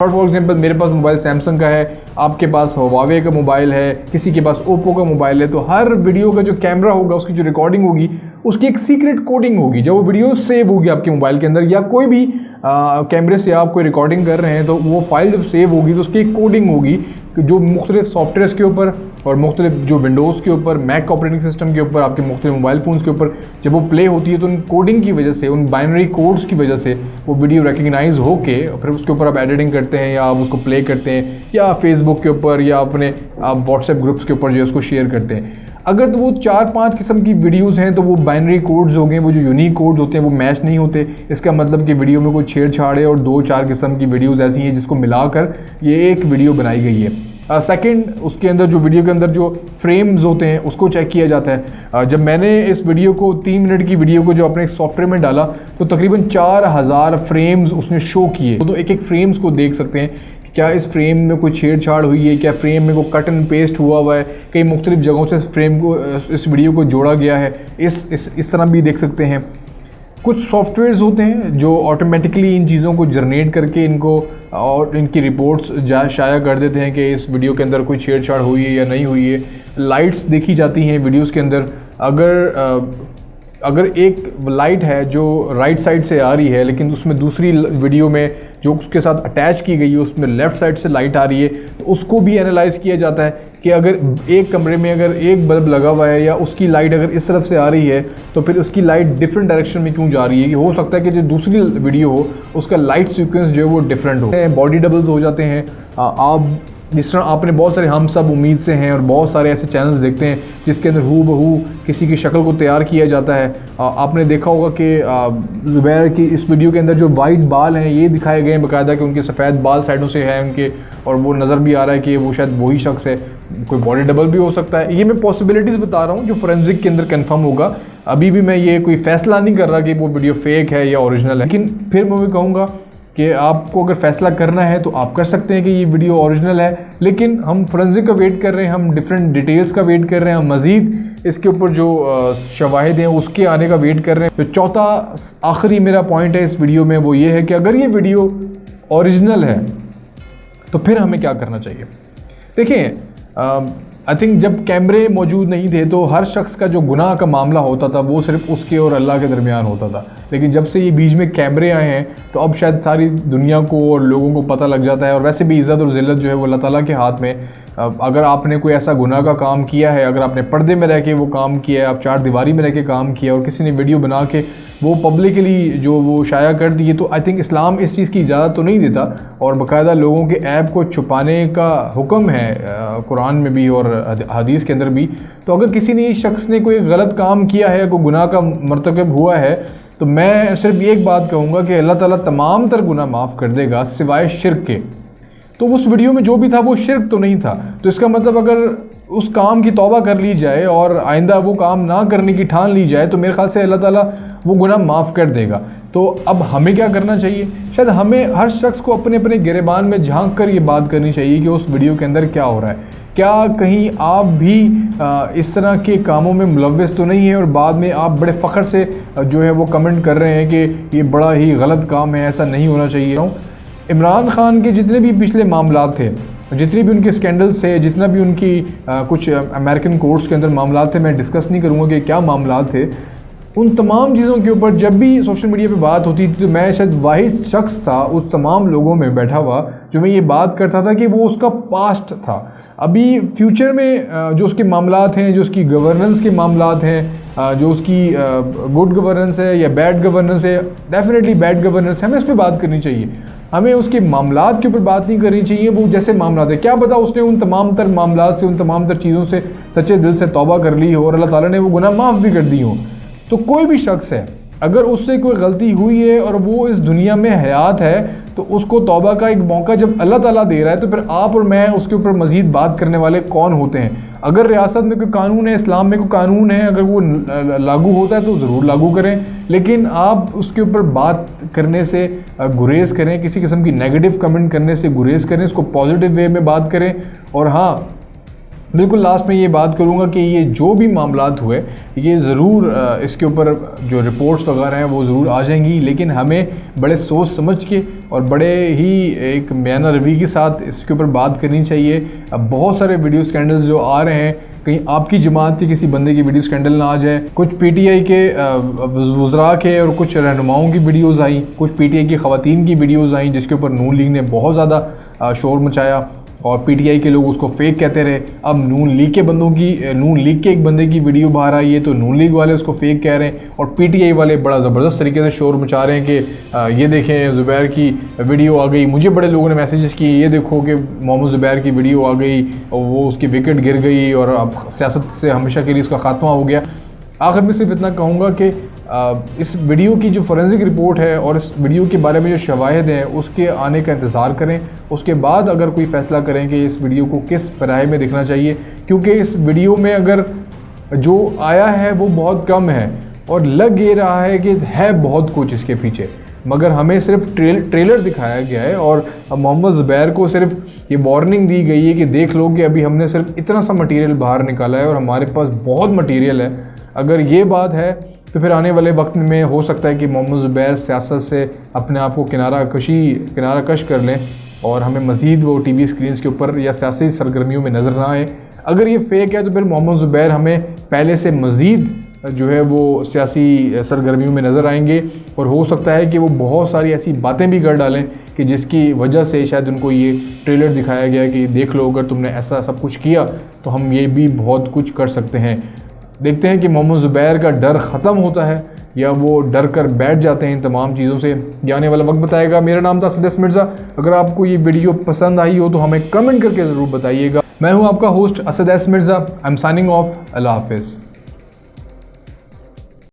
और for example मेरे पास mobile Samsung का है, आपके पास हुआवे का मोबाइल है, किसी के पास ओप्पो का मोबाइल है, तो हर वीडियो का जो कैमरा होगा, उसकी जो रिकॉर्डिंग होगी, उसकी एक सीक्रेट कोडिंग होगी। जब वो वीडियो सेव होगी आपके मोबाइल के अंदर, या कोई भी कैमरे से आप कोई रिकॉर्डिंग कर रहे हैं, तो वो फाइल जब सेव होगी तो उसकी एक कोडिंग होगी जो मुख्तलिफ सॉफ्टवेयर्स के ऊपर और मुख्तलिफ जो विंडोज़ के ऊपर, मैक ऑपरेटिंग सिस्टम के ऊपर, आपके मुख्तलिफ मोबाइल फ़ोन्स के ऊपर जब वो प्ले होती है, तो उन कोडिंग की वजह से, उन बाइनरी कोड्स की वजह से वो वीडियो रिकग्नाइज होके फिर उसके ऊपर आप एडिटिंग करते हैं या आप उसको प्ले करते हैं, या फेसबुक के ऊपर या अपने आप व्हाट्सएप ग्रुप्स के ऊपर जो है उसको शेयर करते हैं। अगर तो वो 4-5 किस्म की वीडियोज़ हैं, तो वो बाइनरी कोड्स हो गए, वो जो यूनिक कोड्स होते हैं वो मैच नहीं होते। इसका मतलब कि वीडियो में कोई छेड़छाड़ है और 2-4 किस्म की वीडियोज़ ऐसी हैं जिसको मिलाकर ये एक वीडियो बनाई गई है। सेकंड, उसके अंदर जो वीडियो के अंदर जो फ्रेम्स होते हैं उसको चेक किया जाता है। जब मैंने इस वीडियो को 3 मिनट की वीडियो को जो अपने सॉफ्टवेयर में डाला, तो तकरीबन 4000 फ्रेम्स उसने शो किए। तो एक एक फ्रेम्स को देख सकते हैं कि क्या इस फ्रेम में कोई छेड़छाड़ हुई है, क्या फ्रेम में कोई कट एंड पेस्ट हुआ है, कई मुख्तलिफ जगहों से इस वीडियो को जोड़ा गया है। इस तरह भी देख सकते हैं। कुछ सॉफ्टवेयर्स होते हैं जो ऑटोमेटिकली इन चीज़ों को जनरेट करके इनको और इनकी रिपोर्ट्स शाया कर देते हैं कि इस वीडियो के अंदर कोई छेड़छाड़ हुई है या नहीं हुई है। लाइट्स देखी जाती हैं वीडियोस के अंदर। अगर एक लाइट है जो राइट साइड से आ रही है, लेकिन उसमें दूसरी वीडियो में जो उसके साथ अटैच की गई है उसमें लेफ़्ट साइड से लाइट आ रही है, तो उसको भी एनालाइज़ किया जाता है कि अगर एक कमरे में अगर एक बल्ब लगा हुआ है या उसकी लाइट अगर इस तरफ से आ रही है, तो फिर उसकी लाइट डिफरेंट डायरेक्शन में क्यों जा रही है। कि हो सकता है कि जो दूसरी वीडियो हो उसका लाइट सीक्वेंस जो है वो डिफरेंट हो। बॉडी डबल्स हो जाते हैं। आप जिस तरह आपने बहुत सारे हम सब उम्मीद से हैं और बहुत सारे ऐसे चैनल्स देखते हैं जिसके अंदर हू बहू किसी की शक्ल को तैयार किया जाता है। आपने देखा होगा कि ज़ुबैर की इस वीडियो के अंदर जो वाइट बाल हैं ये दिखाए गए हैं बाकायदा, कि उनके सफ़ेद बाल साइडों से हैं उनके, और वो नज़र भी आ रहा है कि वो शायद वही शख्स है। कोई बॉडी डबल भी हो सकता है। ये मैं पॉसिबिलिटीज़ बता रहा हूँ जो फोरेंसिक के अंदर कंफर्म होगा। अभी भी मैं ये कोई फ़ैसला नहीं कर रहा कि वो वीडियो फ़ेक है या ओरिजिनल है, लेकिन फिर मैं भी कहूँगा कि आपको अगर फ़ैसला करना है तो आप कर सकते हैं कि ये वीडियो ओरिजिनल है। लेकिन हम फोरेंसिक का वेट कर रहे हैं, हम डिफरेंट डिटेल्स का वेट कर रहे हैं, हम मज़ीद इसके ऊपर जो शवाहिद हैं उसके आने का वेट कर रहे हैं। तो चौथा आखिरी मेरा पॉइंट है इस वीडियो में, वो ये है कि अगर ये वीडियो ओरिजिनल है तो फिर हमें क्या करना चाहिए। देखिए, आई थिंक जब कैमरे मौजूद नहीं थे तो हर शख्स का जो गुनाह का मामला होता था वो सिर्फ उसके और अल्लाह के दरमियान होता था। लेकिन जब से ये बीच में कैमरे आए हैं तो अब शायद सारी दुनिया को और लोगों को पता लग जाता है। और वैसे भी इज़्ज़त और ज़िल्लत जो है वो अल्लाह ताला के हाथ में। अगर आपने कोई ऐसा गुनाह का काम किया है, अगर आपने पर्दे में रह के वो काम किया है, आप चार दीवारी में रह के काम किया और किसी ने वीडियो बना के वो पब्लिकली जो वो शाया कर दिए, तो आई थिंक इस्लाम इस चीज़ की इजाज़त तो नहीं देता। और बाकायदा लोगों के ऐब को छुपाने का हुक्म है कुरान में भी और हदीस के अंदर भी। तो अगर किसी ने शख्स ने कोई गलत काम किया है, कोई गुनाह का मर्तकब हुआ है, तो मैं सिर्फ एक बात कहूँगा कि अल्लाह ताला तमाम तर गुनाह माफ़ कर देगा सिवाय शिर्क के। तो उस वीडियो में जो भी था वो शिर्क तो नहीं था, तो इसका मतलब अगर उस काम की तौबा कर ली जाए और आइंदा वो काम ना करने की ठान ली जाए, तो मेरे ख्याल से अल्लाह ताला वो गुनाह माफ़ कर देगा। तो अब हमें क्या करना चाहिए? शायद हमें हर शख्स को अपने अपने गिरेबान में झांक कर ये बात करनी चाहिए कि उस वीडियो के अंदर क्या हो रहा है। क्या कहीं आप भी इस तरह के कामों में मुलव्वस तो नहीं है और बाद में आप बड़े फ़ख्र से जो है वो कमेंट कर रहे हैं कि ये बड़ा ही गलत काम है, ऐसा नहीं होना चाहिए। इमरान खान के जितने भी पिछले मामलात थे, जितनी भी उनके स्कैंडल्स थे, जितना भी उनकी कुछ अमेरिकन कोर्ट्स के अंदर मामलात थे, मैं डिस्कस नहीं करूँगा कि क्या मामलात थे। उन तमाम चीज़ों के ऊपर जब भी सोशल मीडिया पे बात होती थी तो मैं शायद वाहिद शख्स था उस तमाम लोगों में बैठा हुआ जो मैं ये बात करता था कि वो उसका पास्ट था। अभी फ्यूचर में जो उसके मामलात हैं, जो उसकी गवर्नेंस के मामलात हैं, जो उसकी गुड गवर्नेंस है या बैड गवर्नेंस है, डेफिनेटली बैड गवर्नेंस है, हमें इस पर बात करनी चाहिए। हमें उसके मामलात के ऊपर बात नहीं करनी चाहिए। वो जैसे मामलात है, क्या पता उसने उन तमाम तर मामलात से, उन तमाम तर चीज़ों से सच्चे दिल से तौबा कर ली हो और अल्लाह ताला ने वो गुनाह माफ़ भी कर दी हो। तो कोई भी शख्स है, अगर उससे कोई गलती हुई है और वो इस दुनिया में हयात है, तो उसको तौबा का एक मौका जब अल्लाह ताला दे रहा है, तो फिर आप और मैं उसके ऊपर मज़ीद बात करने वाले कौन होते हैं। अगर रियासत में कोई कानून है, इस्लाम में कोई कानून है, अगर वो लागू होता है तो ज़रूर लागू करें, लेकिन आप उसके ऊपर बात करने से गुरेज़ करें, किसी किस्म की नेगेटिव कमेंट करने से गुरेज़ करें, इसको पॉजिटिव वे में बात करें। और हाँ, बिल्कुल लास्ट में ये बात करूँगा कि ये जो भी मामलात हुए, ये ज़रूर इसके ऊपर जो रिपोर्ट्स वगैरह हैं वो ज़रूर आ जाएंगी, लेकिन हमें बड़े सोच समझ के और बड़े ही एक बयाना रवि के साथ इसके ऊपर बात करनी चाहिए। अब बहुत सारे वीडियो स्कैंडल्स जो आ रहे हैं, कहीं आपकी जमात के किसी बंदे की वीडियो स्कैंडल ना आ जाए। कुछ पीटीआई के वज़रा के और कुछ रहनुमाओं की वीडियोज़ आई, कुछ पीटीआई की ख़वातीन की वीडियोज़ आई जिसके ऊपर नून लीग ने बहुत ज़्यादा शोर मचाया और पीटीआई के लोग उसको फेक कहते रहे। अब नून लीग के एक बंदे की वीडियो बाहर आई है तो नून लीग वाले उसको फेक कह रहे हैं और पीटीआई वाले बड़ा ज़बरदस्त तरीके से शोर मचा रहे हैं कि ये देखें ज़ुबैर की वीडियो आ गई। मुझे बड़े लोगों ने मैसेजेस किए, ये देखो कि मोहम्मद ज़ुबैर की वीडियो आ गई और वो उसकी विकेट गिर गई और अब सियासत से हमेशा के लिए उसका ख़ात्मा हो गया। आखिर में सिर्फ इतना कहूँगा कि इस वीडियो की जो फोरेंसिक रिपोर्ट है और इस वीडियो के बारे में जो शवाहिद हैं उसके आने का इंतज़ार करें। उसके बाद अगर कोई फ़ैसला करें कि इस वीडियो को किस पैराए में देखना चाहिए, क्योंकि इस वीडियो में अगर जो आया है वो बहुत कम है और लग ये रहा है कि है बहुत कुछ इसके पीछे, मगर हमें सिर्फ ट्रेलर दिखाया गया है और मोहम्मद ज़ुबैर को सिर्फ ये वार्निंग दी गई है कि देख लो कि अभी हमने सिर्फ इतना सा मटेरियल बाहर निकाला है और हमारे पास बहुत मटेरियल है। अगर ये बात है तो फिर आने वाले वक्त में हो सकता है कि मोहम्मद ज़ुबैर सियासत से अपने आप को किनारा कश कर लें और हमें मज़ीद वो टीवी स्क्रीन्स के ऊपर या सियासी सरगर्मियों में नज़र ना आए। अगर ये फ़ेक है तो फिर मोहम्मद ज़ुबैर हमें पहले से मज़ीद जो है वो सियासी सरगर्मियों में नज़र आएंगे और हो सकता है कि वो बहुत सारी ऐसी बातें भी कर डालें कि जिसकी वजह से शायद उनको ये ट्रेलर दिखाया गया कि देख लो अगर तुमने ऐसा सब कुछ किया तो हम ये भी बहुत कुछ कर सकते हैं। देखते हैं कि मोहम्मद ज़ुबैर का डर ख़त्म होता है या वो डर कर बैठ जाते हैं इन तमाम चीज़ों से। ये आने वाला वक्त बताएगा। मेरा नाम था असद मिर्ज़ा। अगर आपको ये वीडियो पसंद आई हो तो हमें कमेंट करके ज़रूर बताइएगा। मैं हूँ आपका host Asad Mirza. I am signing off. अल्लाह हाफ़िज़।